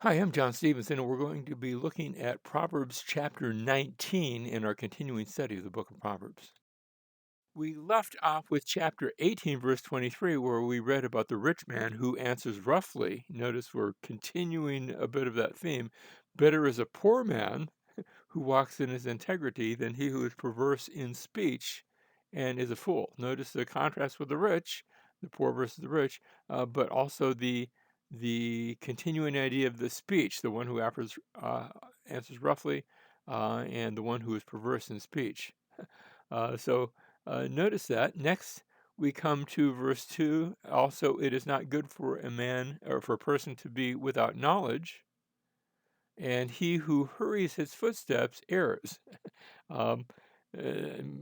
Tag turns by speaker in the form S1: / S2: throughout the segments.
S1: Hi, I'm John Stevenson, and we're going to be looking at Proverbs chapter 19 in our continuing study of the book of Proverbs. We left off with chapter 18, verse 23, where we read about the rich man who answers roughly. Notice we're continuing a bit of that theme. Better is a poor man who walks in his integrity than he who is perverse in speech and is a fool. Notice the contrast with the rich, the poor versus the rich, but also the continuing idea of the speech, the one who answers roughly, and the one who is perverse in speech. Notice that. Next, we come to verse 2. Also, it is not good for a man or for a person to be without knowledge, and he who hurries his footsteps errs. Um,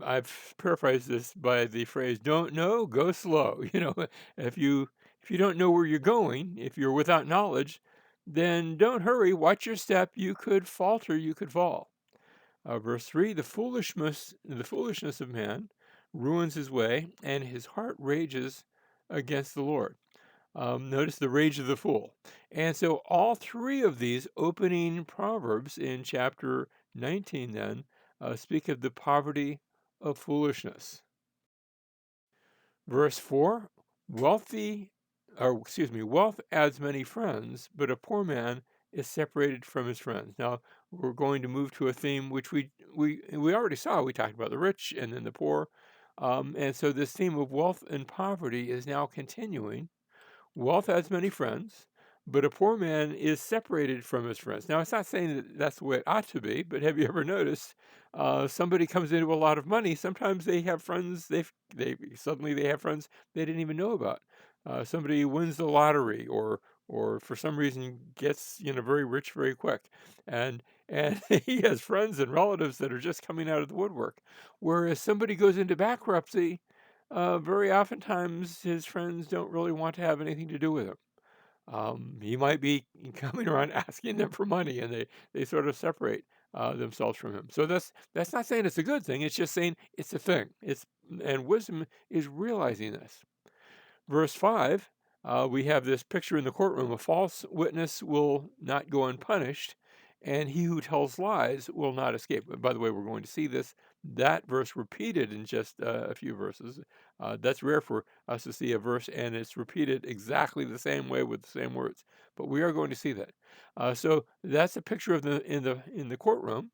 S1: I've paraphrased this by the phrase, "Don't know, go slow." If you if you don't know where you're going, if you're without knowledge, then don't hurry. Watch your step. You could falter. You could fall. Verse 3: the foolishness of man ruins his way, and his heart rages against the Lord. Notice the rage of the fool. And so all three of these opening proverbs in chapter 19 then speak of the poverty of foolishness. Verse 4, wealth adds many friends, but a poor man is separated from his friends. Now, we're going to move to a theme which we already saw. We talked about the rich and then the poor. And so this theme of wealth and poverty is now continuing. Wealth has many friends, but a poor man is separated from his friends. Now, it's not saying that that's the way it ought to be, but have you ever noticed somebody comes into a lot of money? Sometimes they have friends. They suddenly they have friends they didn't even know about. Somebody wins the lottery, or for some reason gets very rich very quick, and he has friends and relatives that are just coming out of the woodwork. Whereas somebody goes into bankruptcy, very oftentimes his friends don't really want to have anything to do with him. He might be coming around asking them for money, and they sort of separate themselves from him. So that's not saying it's a good thing. It's just saying it's a thing. And wisdom is realizing this. Verse 5, we have this picture in the courtroom. A false witness will not go unpunished, and he who tells lies will not escape. By the way, we're going to see that verse repeated in just a few verses. That's rare for us to see a verse and it's repeated exactly the same way with the same words, but we are going to see that. So that's a picture of the courtroom.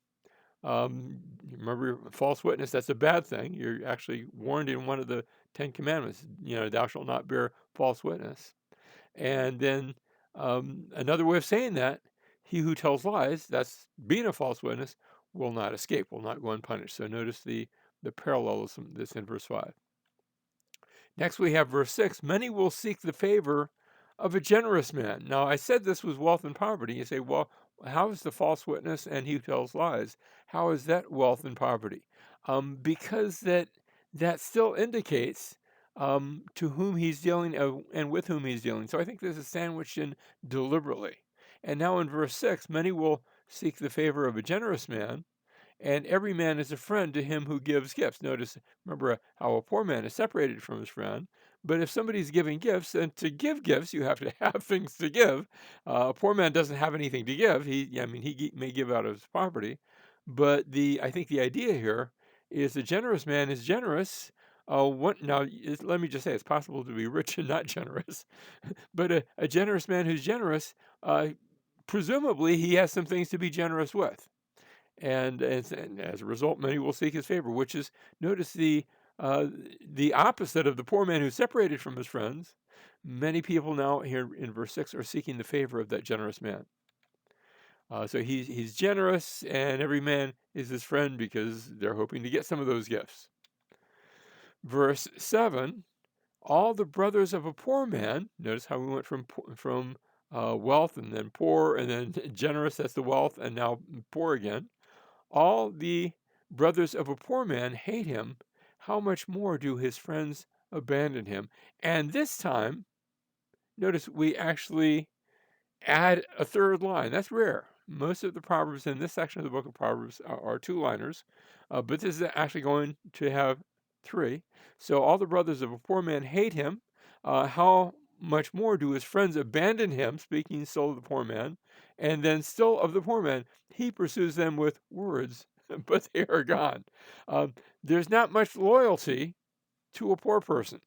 S1: Remember, false witness, that's a bad thing. You're actually warned in one of the Ten Commandments, thou shalt not bear false witness. And then another way of saying that, he who tells lies, that's being a false witness, will not escape, will not go unpunished. So notice the parallelism that's in verse 5. Next, we have verse 6. Many will seek the favor of a generous man. Now, I said this was wealth and poverty. You say, well, how is the false witness and he who tells lies? How is that wealth and poverty? Because that still indicates to whom he's dealing and with whom he's dealing. So I think this is sandwiched in deliberately. And now in verse 6, many will seek the favor of a generous man, and every man is a friend to him who gives gifts. Notice, remember how a poor man is separated from his friend. But if somebody's giving gifts, then to give gifts, you have to have things to give. A poor man doesn't have anything to give. He may give out of his poverty, but I think the idea here is a generous man is generous. Let me just say, it's possible to be rich and not generous, but a generous man who's generous, presumably, he has some things to be generous with. And as a result, many will seek his favor, which is, notice uh, the opposite of the poor man who's separated from his friends. Many people now here in verse 6 are seeking the favor of that generous man. So he's generous, and every man is his friend because they're hoping to get some of those gifts. Verse 7, all the brothers of a poor man, notice how we went from wealth and then poor and then generous, that's the wealth, and now poor again. All the brothers of a poor man hate him. How much more do his friends abandon him? And this time, notice we actually add a third line. That's rare. Most of the Proverbs in this section of the book of Proverbs are two-liners, but this is actually going to have three. So all the brothers of a poor man hate him. How much more do his friends abandon him, speaking so of the poor man, And then still of the poor man, he pursues them with words, but they are gone. Um, there's not much loyalty to a poor person.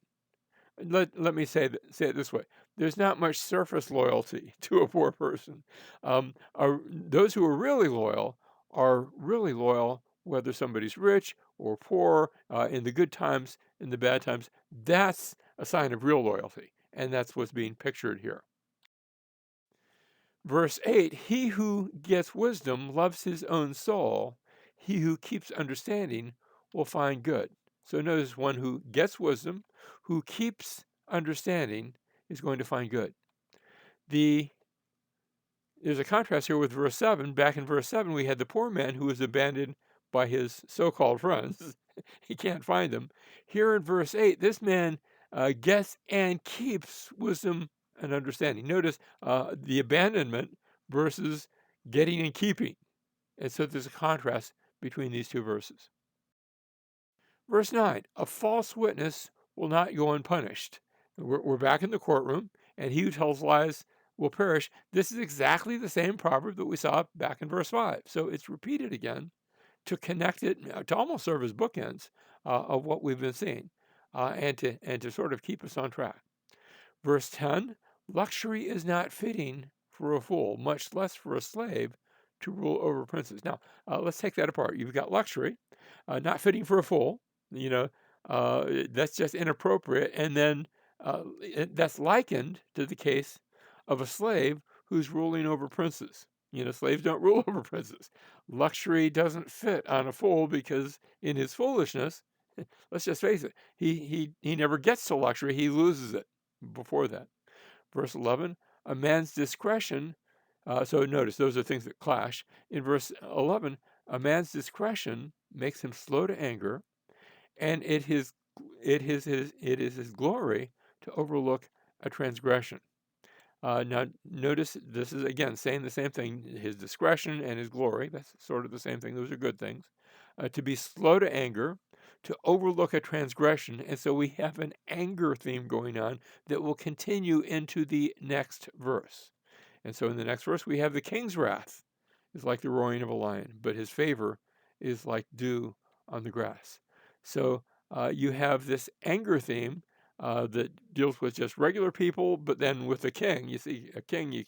S1: Let me say it this way. There's not much surface loyalty to a poor person. Those who are really loyal, whether somebody's rich or poor, in the good times, in the bad times. That's a sign of real loyalty, and that's what's being pictured here. Verse 8, he who gets wisdom loves his own soul. He who keeps understanding will find good. So notice one who gets wisdom, who keeps understanding, is going to find good. There's a contrast here with verse 7. Back in verse 7, we had the poor man who was abandoned by his so-called friends. He can't find them. Here in verse 8, this man gets and keeps wisdom and understanding. Notice the abandonment versus getting and keeping. And so there's a contrast between these two verses. Verse 9, a false witness will not go unpunished. We're back in the courtroom, and he who tells lies will perish. This is exactly the same proverb that we saw back in verse 5. So it's repeated again to connect it, to almost serve as bookends of what we've been seeing, and to sort of keep us on track. Verse 10, luxury is not fitting for a fool, much less for a slave to rule over princes. Now, let's take that apart. You've got luxury, not fitting for a fool, you know, that's just inappropriate. And then that's likened to the case of a slave who's ruling over princes. Slaves don't rule over princes. Luxury doesn't fit on a fool because in his foolishness, let's just face it, he never gets to luxury, he loses it before that. Verse 11, a man's discretion, so notice those are things that clash. In verse 11, a man's discretion makes him slow to anger, and it is his glory to overlook a transgression. Now, notice this is again saying the same thing, his discretion and his glory. That's sort of the same thing. Those are good things. To be slow to anger, to overlook a transgression. And so we have an anger theme going on that will continue into the next verse. And so in the next verse, we have the king's wrath is like the roaring of a lion, but his favor is like dew on the grass. So you have this anger theme that deals with just regular people, but then with the king, you see, a king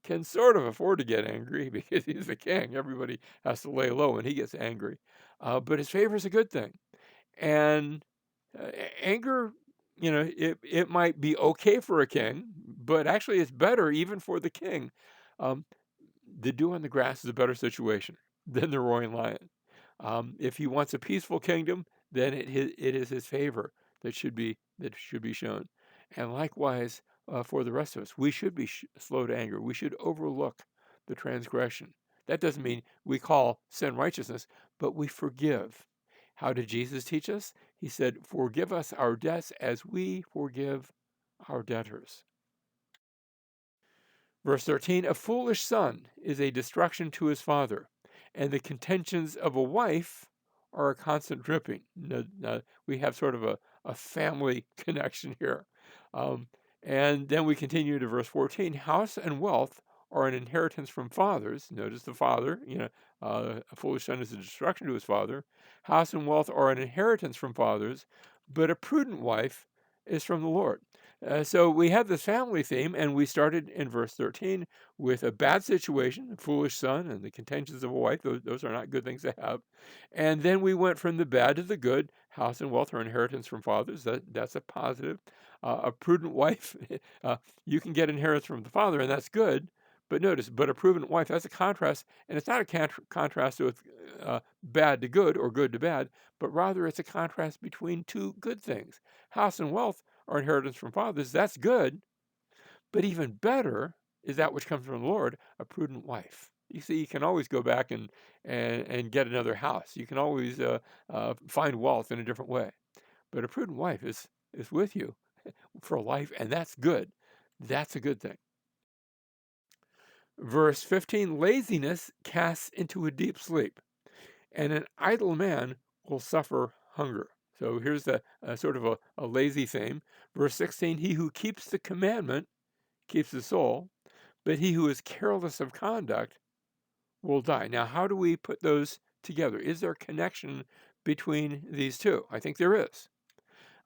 S1: can sort of afford to get angry because he's the king. Everybody has to lay low, and he gets angry. But his favor is a good thing, and anger, it might be okay for a king, but actually it's better even for the king. Um, the dew on the grass is a better situation than the roaring lion. If he wants a peaceful kingdom, then it is his favor that should be shown. And likewise, for the rest of us, we should be slow to anger. We should overlook the transgression. That doesn't mean we call sin righteousness, but we forgive. How did Jesus teach us? He said, "Forgive us our debts as we forgive our debtors." Verse 13, a foolish son is a destruction to his father, and the contentions of a wife are a constant dripping. Now, we have sort of a family connection here. Um, and then we continue to verse 14, house and wealth are an inheritance from fathers. Notice the father, a foolish son is a destruction to his father. House and wealth are an inheritance from fathers, but a prudent wife is from the Lord. So we have this family theme, and we started in verse 13 with a bad situation, a foolish son, and the contentions of a wife. Those are not good things to have. And then we went from the bad to the good. House and wealth are inheritance from fathers. That's a positive. A prudent wife, you can get inheritance from the father, and that's good. But notice, but a prudent wife, that's a contrast, and it's not a contrast with bad to good or good to bad, but rather it's a contrast between two good things. House and wealth are inheritance from fathers. That's good. But even better is that which comes from the Lord, a prudent wife. You see, you can always go back and get another house. You can always find wealth in a different way. But a prudent wife is with you for life, and that's good. That's a good thing. Verse 15, laziness casts into a deep sleep, and an idle man will suffer hunger. So here's a sort of a lazy theme. Verse 16, he who keeps the commandment keeps his soul, but he who is careless of conduct will die. Now, how do we put those together? Is there a connection between these two? I think there is.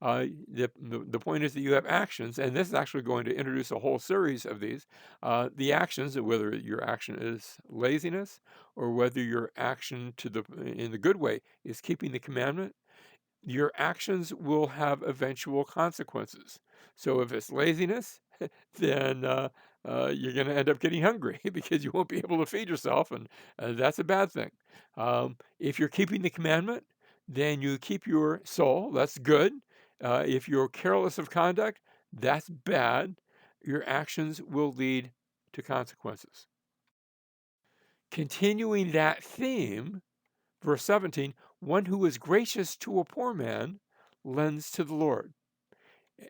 S1: The point is that you have actions, and this is actually going to introduce a whole series of these. The actions, whether your action is laziness or whether your action in the good way is keeping the commandment, your actions will have eventual consequences. So if it's laziness, then you're going to end up getting hungry because you won't be able to feed yourself, and that's a bad thing. If you're keeping the commandment, then you keep your soul. That's good. If you're careless of conduct, that's bad. Your actions will lead to consequences. Continuing that theme, verse 17, one who is gracious to a poor man lends to the Lord.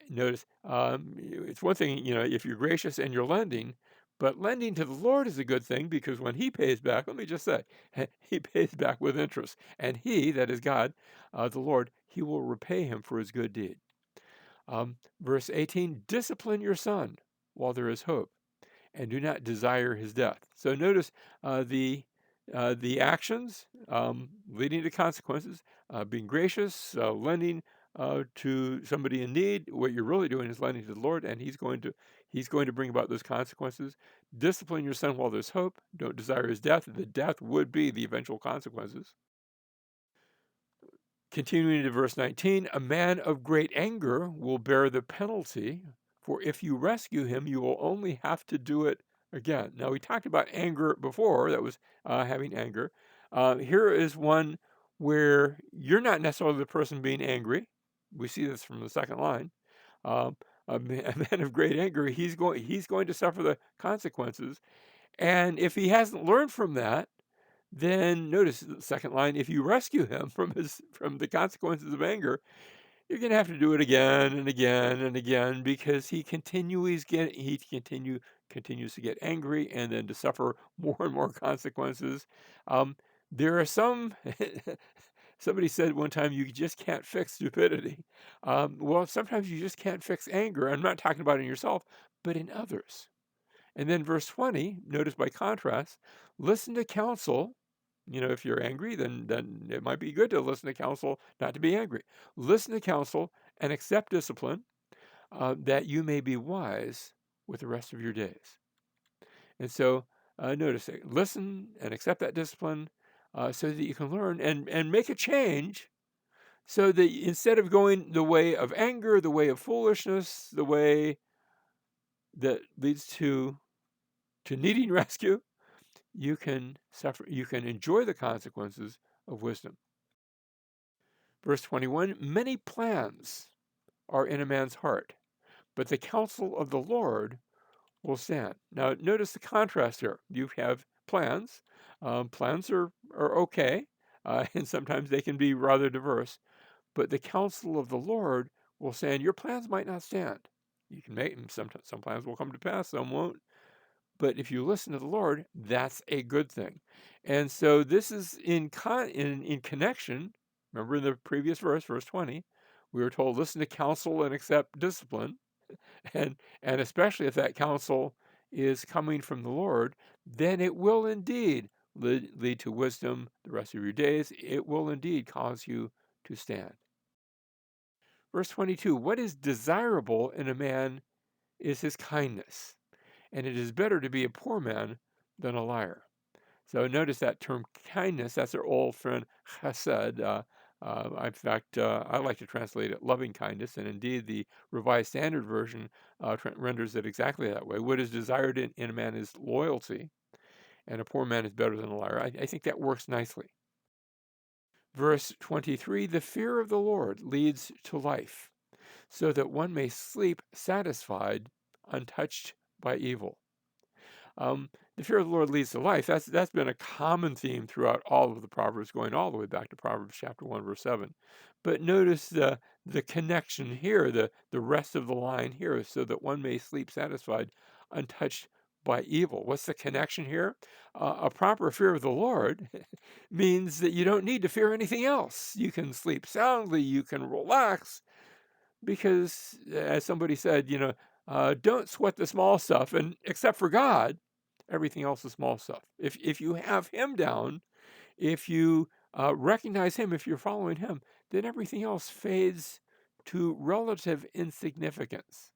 S1: Notice, it's one thing, if you're gracious and you're lending, but lending to the Lord is a good thing because when he pays back, let me just say, he pays back with interest. And he, that is God, the Lord, he will repay him for his good deed. Verse 18, discipline your son while there is hope, and do not desire his death. So notice uh, the the actions leading to consequences, being gracious, lending to somebody in need. What you're really doing is lending to the Lord, and He's going to bring about those consequences. Discipline your son while there's hope. Don't desire his death. The death would be the eventual consequences. Continuing to verse 19, a man of great anger will bear the penalty, for if you rescue him, you will only have to do it again. Now, we talked about anger before, that was having anger. Here is one where you're not necessarily the person being angry. We see this from the second line. A man of great anger, he's going to suffer the consequences. And if he hasn't learned from that, then notice the second line, if you rescue him from the consequences of anger, you're going to have to do it again and again and again because he continues to get angry and then to suffer more and more consequences. There are some somebody said one time you just can't fix stupidity. Well, sometimes you just can't fix anger. I'm not talking about in yourself, but in others. And then verse 20, notice by contrast, listen to counsel. If you're angry, then it might be good to listen to counsel, not to be angry. Listen to counsel and accept discipline, that you may be wise with the rest of your days. And so notice, listen and accept that discipline so that you can learn and make a change so that instead of going the way of anger, the way of foolishness, the way that leads to needing rescue, you can enjoy the consequences of wisdom. Verse 21, many plans are in a man's heart, but the counsel of the Lord will stand. Now, notice the contrast here. You have plans. Plans are okay, and sometimes they can be rather diverse, but the counsel of the Lord will stand. Your plans might not stand. You can make them. Sometimes some plans will come to pass, some won't. But if you listen to the Lord, that's a good thing. And so this is in connection. Remember in the previous verse 20, we were told, listen to counsel and accept discipline. And especially if that counsel is coming from the Lord, then it will indeed lead to wisdom the rest of your days. It will indeed cause you to stand. Verse 22, what is desirable in a man is his kindness, and it is better to be a poor man than a liar. So notice that term kindness, that's our old friend chesed. In fact, I like to translate it loving kindness, and indeed the Revised Standard Version renders it exactly that way. What is desired in a man is loyalty, and a poor man is better than a liar. I think that works nicely. Verse 23, the fear of the Lord leads to life, so that one may sleep satisfied, untouched by evil. The fear of the Lord leads to life. That's been a common theme throughout all of the Proverbs, going all the way back to Proverbs chapter 1, verse 7. But notice the connection here, the rest of the line here, so that one may sleep satisfied, untouched by evil. What's the connection here? A proper fear of the Lord means that you don't need to fear anything else. You can sleep soundly, you can relax, because as somebody said, Don't sweat the small stuff, and except for God, everything else is small stuff. If you have Him down, if you recognize Him, if you're following Him, then everything else fades to relative insignificance.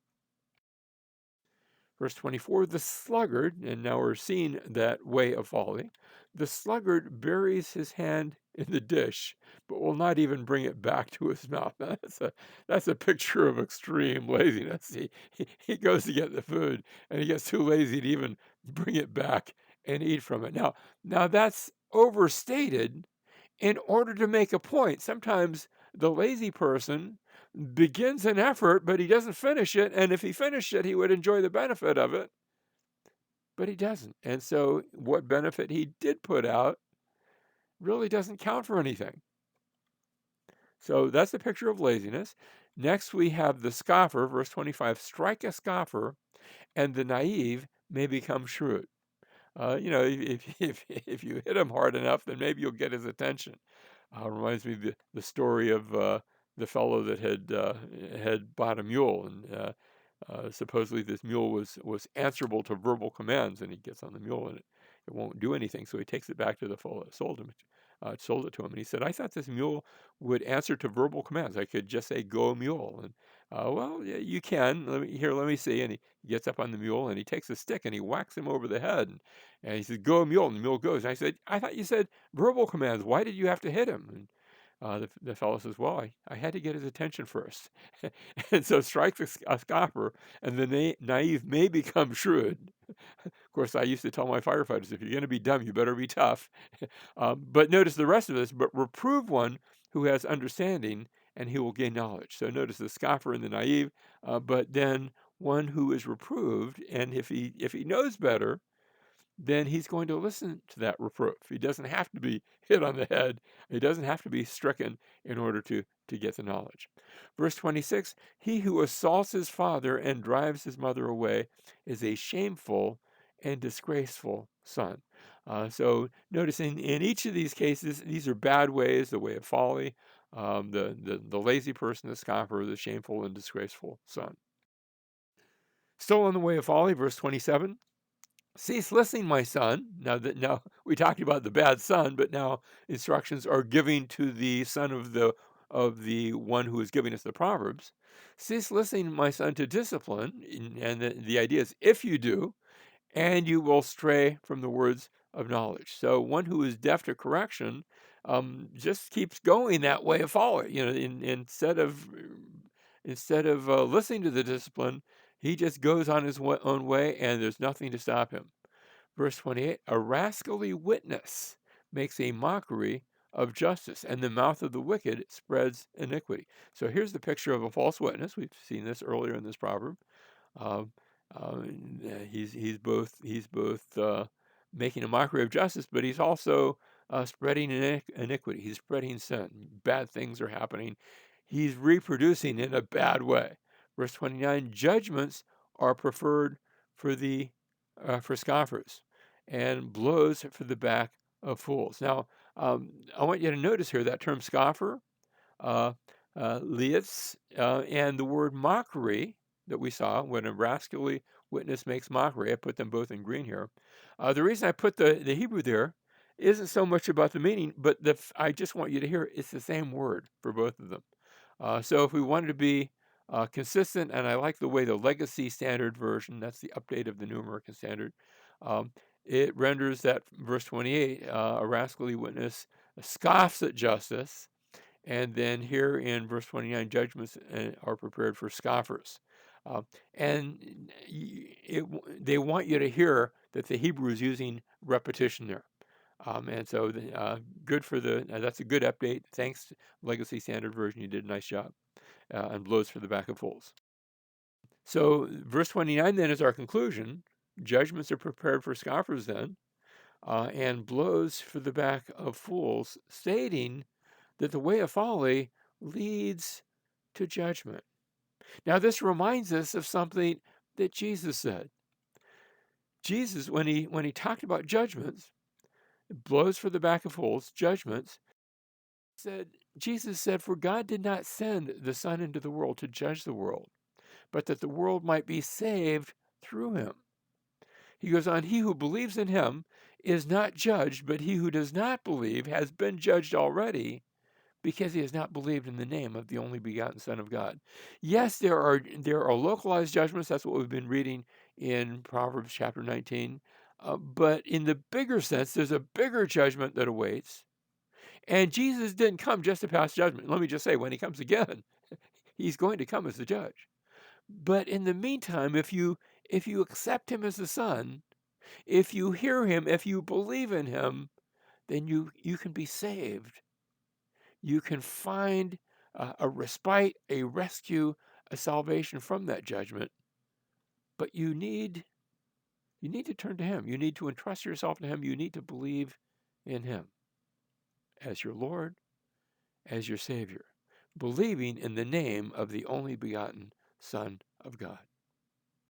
S1: Verse 24, the sluggard, and now we're seeing that way of folly, the sluggard buries his hand in the dish, but will not even bring it back to his mouth. Now, that's a picture of extreme laziness. He goes to get the food, and he gets too lazy to even bring it back and eat from it. Now that's overstated in order to make a point. Sometimes the lazy person begins an effort, but he doesn't finish it. And if he finished it, he would enjoy the benefit of it, but he doesn't. And so, what benefit he did put out really doesn't count for anything. So, that's a picture of laziness. Next, we have the scoffer, verse 25, strike a scoffer, and the naive may become shrewd. If you hit him hard enough, then maybe you'll get his attention. Reminds me of the story of the fellow that had bought a mule, and supposedly this mule was answerable to verbal commands, and he gets on the mule and it won't do anything. So he takes it back to the fellow that sold it to him, and he said, "I thought this mule would answer to verbal commands. I could just say, 'Go mule,' and well, yeah, you can. Let me see." And he gets up on the mule and he takes a stick and he whacks him over the head, and he says, "Go mule," and the mule goes. And I said, "I thought you said verbal commands. Why did you have to hit him?" And the fellow says, "Well, I had to get his attention first." And so strike a scoffer, and the naive may become shrewd. Of course, I used to tell my firefighters, if you're going to be dumb, you better be tough. But notice the rest of this, but reprove one who has understanding, and he will gain knowledge. So notice the scoffer and the naive, but then one who is reproved, and if he knows better, then he's going to listen to that reproof. He doesn't have to be hit on the head. He doesn't have to be stricken in order to get the knowledge. Verse 26, he who assaults his father and drives his mother away is a shameful and disgraceful son. So notice in each of these cases, these are bad ways, the way of folly, the lazy person, the scoffer, the shameful and disgraceful son. Still on the way of folly, verse 27, cease listening, my son. Now we talked about the bad son, but now instructions are giving to the son of the one who is giving us the Proverbs. Cease listening, my son, to discipline, and the idea is if you do, and you will stray from the words of knowledge. So one who is deaf to correction just keeps going that way of folly. Instead of listening to the discipline, he just goes on his own way, and there's nothing to stop him. Verse 28, a rascally witness makes a mockery of justice, and the mouth of the wicked spreads iniquity. So here's the picture of a false witness. We've seen this earlier in this proverb. Um, he's both making a mockery of justice, but he's also spreading iniquity. He's spreading sin. Bad things are happening. He's reproducing in a bad way. Verse 29, judgments are preferred for scoffers, and blows for the back of fools. Now, I want you to notice here that term scoffer, uh, liets, and the word mockery that we saw when a rascally witness makes mockery. I put them both in green here. The reason I put the Hebrew there isn't so much about the meaning, but I just want you to hear it's the same word for both of them. So if we wanted to be consistent, and I like the way the Legacy Standard Version, that's the update of the New American Standard, um, it renders that verse 28, a rascally witness scoffs at justice, and then here in verse 29, judgments are prepared for scoffers. Uh, and they want you to hear that the Hebrew is using repetition there. And so good for that's a good update. Thanks, Legacy Standard Version. You did a nice job. And blows for the back of fools. So verse 29 then is our conclusion. Judgments are prepared for scoffers then, and blows for the back of fools, stating that the way of folly leads to judgment. Now, this reminds us of something that Jesus said. Jesus, when he talked about judgments, blows for the back of fools, judgments, Jesus said, "For God did not send the Son into the world to judge the world, but that the world might be saved through him. He goes on, he who believes in him is not judged, but he who does not believe has been judged already because he has not believed in the name of the only begotten Son of God. Yes, there are localized judgments. That's what we've been reading in Proverbs chapter 19. But in the bigger sense, there's a bigger judgment that awaits. And Jesus didn't come just to pass judgment. Let me just say, when he comes again, he's going to come as the judge. But in the meantime, if you accept him as the Son, if you hear him, if you believe in him, then you can be saved. You can find a respite, a rescue, a salvation from that judgment. But you need to turn to him. You need to entrust yourself to him. You need to believe in him as your Lord, as your Savior, believing in the name of the only begotten Son of God.